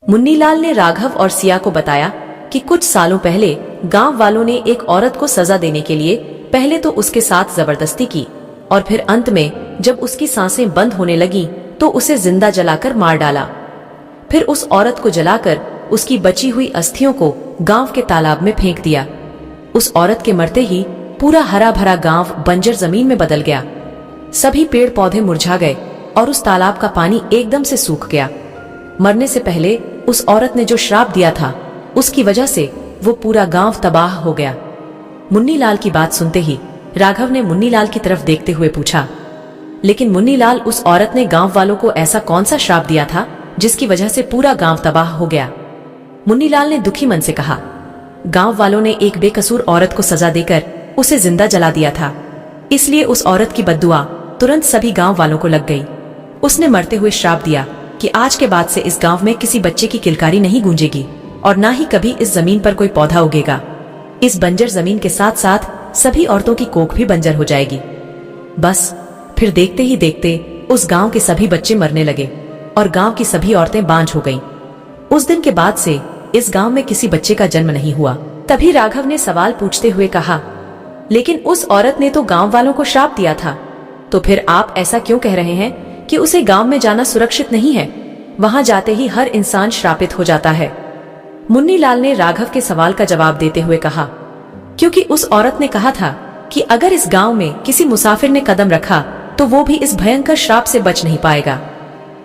मुन्नीलाल ने राघव और सिया को बताया कि कुछ सालों पहले गांव वालों ने एक औरत को सजा देने के लिए पहले तो उसके साथ जबरदस्ती की और फिर अंत में जब उसकी सांसें बंद होने लगी तो उसे जिंदा जलाकर मार डाला। फिर उस औरत को जलाकर उसकी बची हुई अस्थियों को गांव के तालाब में फेंक दिया। उस औरत के मरते ही पूरा हरा भरा गांव बंजर जमीन में बदल गया। सभी पेड़ पौधे मुरझा गए और उस तालाब का पानी एकदम से सूख गया। मरने से पहले उस औरत ने जो श्राप दिया था उसकी वजह से वो पूरा गांव तबाह हो गया। मुन्नीलाल की बात सुनते ही राघव ने मुन्नीलाल की तरफ देखते हुए पूछा, लेकिन मुन्नीलाल, उस औरत ने गांव वालों को ऐसा कौन सा श्राप दिया था जिसकी वजह से पूरा गांव तबाह हो गया? मुन्नीलाल ने दुखी मन से कहा, गांव वालों ने एक बेकसूर औरत को सजा देकर उसे जिंदा जला दिया था, इसलिए उस औरत की बद्दुआ तुरंत सभी गांव वालों को लग गई। उसने मरते हुए श्राप दिया कि आज के बाद से इस गांव में किसी बच्चे की किलकारी नहीं गूंजेगी और ना ही कभी इस जमीन पर कोई पौधा उगेगा। इस बंजर जमीन के साथ साथ सभी औरतों की कोख भी बंजर हो जाएगी। बस फिर देखते ही देखते उस गांव के सभी बच्चे मरने लगे और गांव की सभी औरतें बांझ हो गईं। उस दिन के बाद से इस गांव में किसी बच्चे का जन्म नहीं हुआ। तभी राघव ने सवाल पूछते हुए कहा, लेकिन उस औरत ने तो गांव वालों को श्राप दिया था, तो फिर आप ऐसा क्यों कह रहे हैं कि उसे गांव में जाना सुरक्षित नहीं है? वहां जाते ही हर इंसान श्रापित हो जाता है। मुन्नीलाल ने राघव के सवाल का जवाब देते हुए कहा, क्योंकि उस औरत ने कहा था कि अगर इस गांव में किसी मुसाफिर ने कदम रखा तो वो भी इस भयंकर श्राप से बच नहीं पाएगा।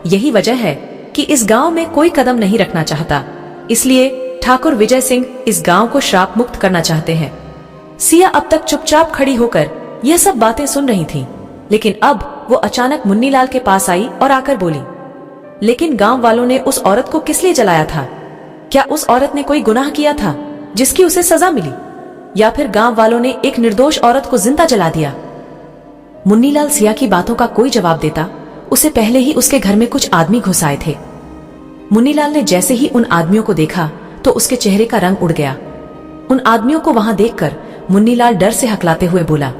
यही वजह है कि इस गांव में कोई कदम नहीं रखना चाहता, इसलिए ठाकुर विजय सिंह इस गांव को श्राप मुक्त करना चाहते हैं। सिया अब तक चुपचाप खड़ी होकर यह सब बातें सुन रही थी, लेकिन अब वो अचानक मुन्नीलाल के पास आई और आकर बोली, लेकिन गांव वालों ने उस औरत को किस लिए जलाया था? क्या उस औरत ने कोई गुनाह किया था जिसकी उसे सजा मिली, या फिर गांव वालों ने एक निर्दोष औरत को जिंदा जला दिया? मुन्नीलाल सिया की बातों का कोई जवाब देता उसे पहले ही उसके घर में कुछ आदमी घुस आए थे। मुन्नीलाल ने जैसे ही उन आदमियों को देखा तो उसके चेहरे का रंग उड़ गया। उन आदमियों को वहां देखकर मुन्नीलाल डर से हकलाते हुए बोला,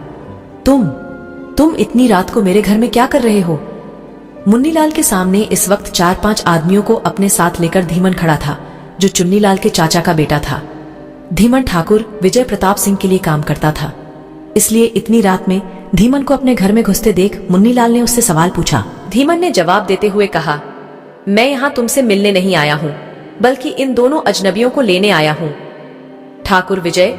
तुम इतनी रात को मेरे घर में क्या कर रहे हो? मुन्नीलाल के सामने इस वक्त 4-5 आदमियों को अपने साथ लेकर धीमन खड़ा था, जो चुन्नीलाल के चाचा का बेटा था। धीमन ठाकुर विजय प्रताप सिंह के लिए काम करता था, इसलिए इतनी रात में धीमन को अपने घर में घुसते देख मुन्नीलाल ने उससे सवाल पूछा। धीमन ने जवाब देते हुए कहा, मैं यहाँ तुमसे मिलने नहीं आया हूँ, बल्कि इन दोनों अजनबियों को लेने आया हूँ। ठाकुर विजय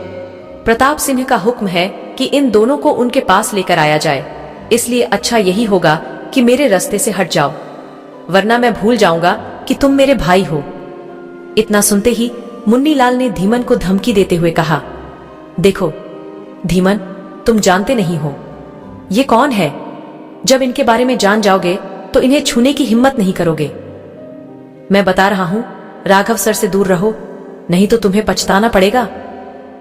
प्रताप सिंह का हुक्म है कि इन दोनों को उनके पास लेकर आया जाए, इसलिए अच्छा यही होगा कि मेरे रास्ते से हट जाओ, वरना मैं भूल जाऊंगा कि तुम मेरे भाई हो। इतना सुनते ही मुन्नीलाल ने धीमन को धमकी देते हुए कहा, देखो धीमन, तुम जानते नहीं हो ये कौन है। जब इनके बारे में जान जाओगे तो इन्हें छूने की हिम्मत नहीं करोगे। मैं बता रहा हूं, राघव सर से दूर रहो, नहीं तो तुम्हें पछताना पड़ेगा।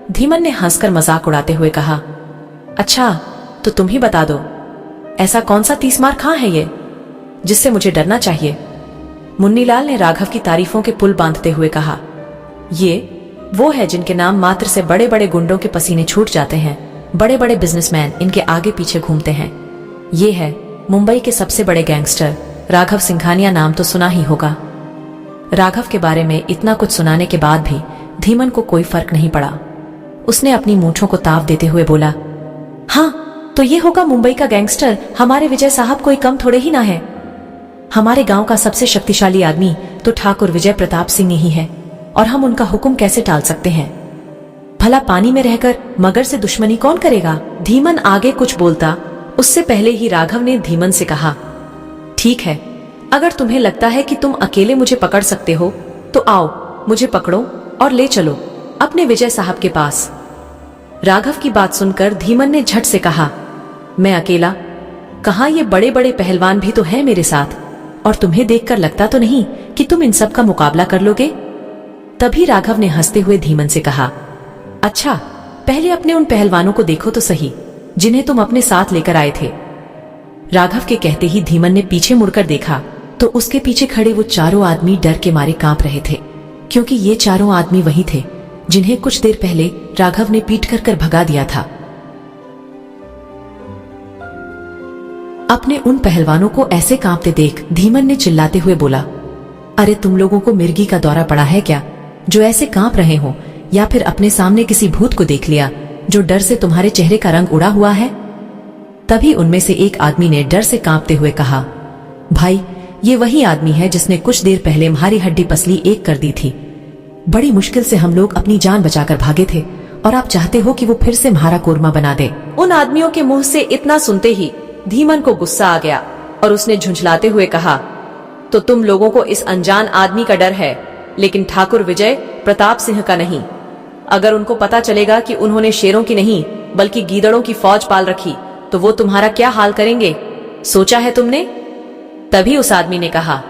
धीमन ने हंसकर मजाक उड़ाते हुए कहा, अच्छा तो तुम ही बता दो, ऐसा कौन सा 30 मार खां है ये जिससे मुझे डरना चाहिए? मुन्नीलाल ने राघव की तारीफों के पुल बांधते हुए कहा, ये वो है जिनके नाम मात्र से बड़े बड़े गुंडों के पसीने छूट जाते हैं, बड़े बड़े बिजनेसमैन इनके आगे पीछे घूमते हैं। ये है मुंबई के सबसे बड़े गैंगस्टर राघव सिंघानिया, नाम तो सुना ही होगा। राघव के बारे में इतना कुछ सुनाने के बाद भी धीमन को कोई फर्क नहीं पड़ा। उसने अपनी मूंछों को ताव देते हुए बोला, हाँ तो ये होगा मुंबई का गैंगस्टर। हमारे विजय साहब कोई कम थोड़े ही ना है। हमारे गांव का सबसे शक्तिशाली आदमी तो ठाकुर विजय प्रताप सिंह ही है, और हम उनका हुक्म कैसे टाल सकते हैं? भला पानी में रहकर मगर से दुश्मनी कौन करेगा? धीमन आगे कुछ बोलता उससे पहले ही राघव ने धीमन से कहा, ठीक है, अगर तुम्हें लगता है कि तुम अकेले मुझे पकड़ सकते हो तो आओ, मुझे पकड़ो और ले चलो अपने विजय साहब के पास। राघव की बात सुनकर धीमन ने झट से कहा, मैं अकेला? कहां, ये बड़े बड़े पहलवान भी तो हैं मेरे साथ, और तुम्हें देखकर लगता तो नहीं कि तुम इन सब का मुकाबला कर लोगे? तभी राघव ने हंसते हुए धीमन से कहा, अच्छा पहले अपने उन पहलवानों को देखो तो सही जिन्हें तुम अपने साथ लेकर आए थे। राघव के कहते ही धीमन ने पीछे मुड़कर देखा तो उसके पीछे खड़े वो चारों आदमी डर के मारे कांप रहे थे, क्योंकि ये चारों आदमी वही थे जिन्हें कुछ देर पहले राघव ने पीट कर भगा दिया था। अपने उन पहलवानों को ऐसे कांपते देख धीमन ने चिल्लाते हुए बोला, अरे तुम लोगों को मिर्गी का दौरा पड़ा है क्या, जो ऐसे कांप रहे हो, या फिर अपने सामने किसी भूत को देख लिया जो डर से तुम्हारे चेहरे का रंग उड़ा हुआ है? तभी उनमें से एक आदमी ने डर से कांपते हुए कहा, भाई ये वही आदमी है जिसने कुछ देर पहले हमारी हड्डी पसली एक कर दी थी। बड़ी मुश्किल से हम लोग अपनी जान बचाकर भागे थे और आप चाहते हो कि वो फिर से हमारा कोरमा बना दे। उन आदमियों के मुंह से इतना सुनते ही धीमन को गुस्सा आ गया और उसने झुंझलाते हुए कहा, तो तुम लोगों को इस अनजान आदमी का डर है, लेकिन ठाकुर विजय प्रताप सिंह का नहीं। अगर उनको पता चलेगा कि उन्होंने शेरों की नहीं बल्कि गीदड़ों की फौज पाल रखी तो वो तुम्हारा क्या हाल करेंगे, सोचा है तुमने? तभी उस आदमी ने कहा,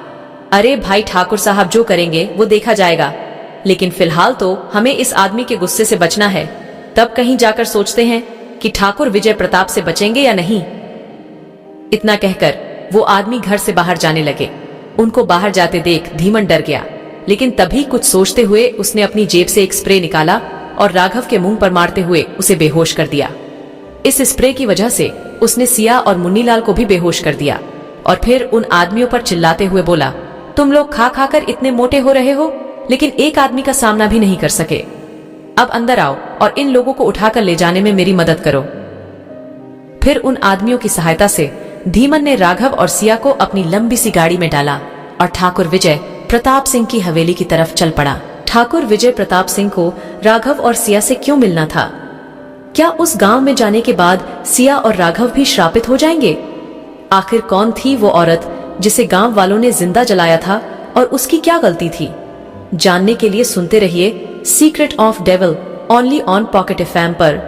अरे भाई ठाकुर साहब जो करेंगे वो देखा जाएगा, लेकिन फिलहाल तो हमें इस आदमी के गुस्से से बचना है, तब कहीं जाकर सोचते हैं कि ठाकुर विजय प्रताप से बचेंगे या नहीं। इतना कहकर वो आदमी घर से बाहर जाने लगे। उनको बाहर जाते देख धीमन डर गया, लेकिन तभी कुछ सोचते हुए उसने अपनी जेब से एक स्प्रे निकाला और राघव के मुंह पर मारते हुए उसे बेहोश कर दिया। इस स्प्रे की वजह से उसने सिया और मुन्नीलाल को भी बेहोश कर दिया और फिर उन आदमियों पर चिल्लाते हुए बोला, तुम लोग खा खाकर इतने मोटे हो रहे हो, लेकिन एक आदमी का सामना भी नहीं कर सके। अब अंदर आओ और इन लोगों को उठाकर ले जाने में मेरी मदद करो। फिर उन आदमियों की सहायता से धीमन ने राघव और सिया को अपनी लंबी सी गाड़ी में डाला और ठाकुर विजय प्रताप सिंह की हवेली की तरफ चल पड़ा। ठाकुर विजय प्रताप सिंह को राघव और सिया से क्यों मिलना था? क्या उस गांव में जाने के बाद सिया और राघव भी श्रापित हो जाएंगे? आखिर कौन थी वो औरत जिसे गांव वालों ने जिंदा जलाया था और उसकी क्या गलती थी? जानने के लिए सुनते रहिए secret of devil only on pocket FM पर।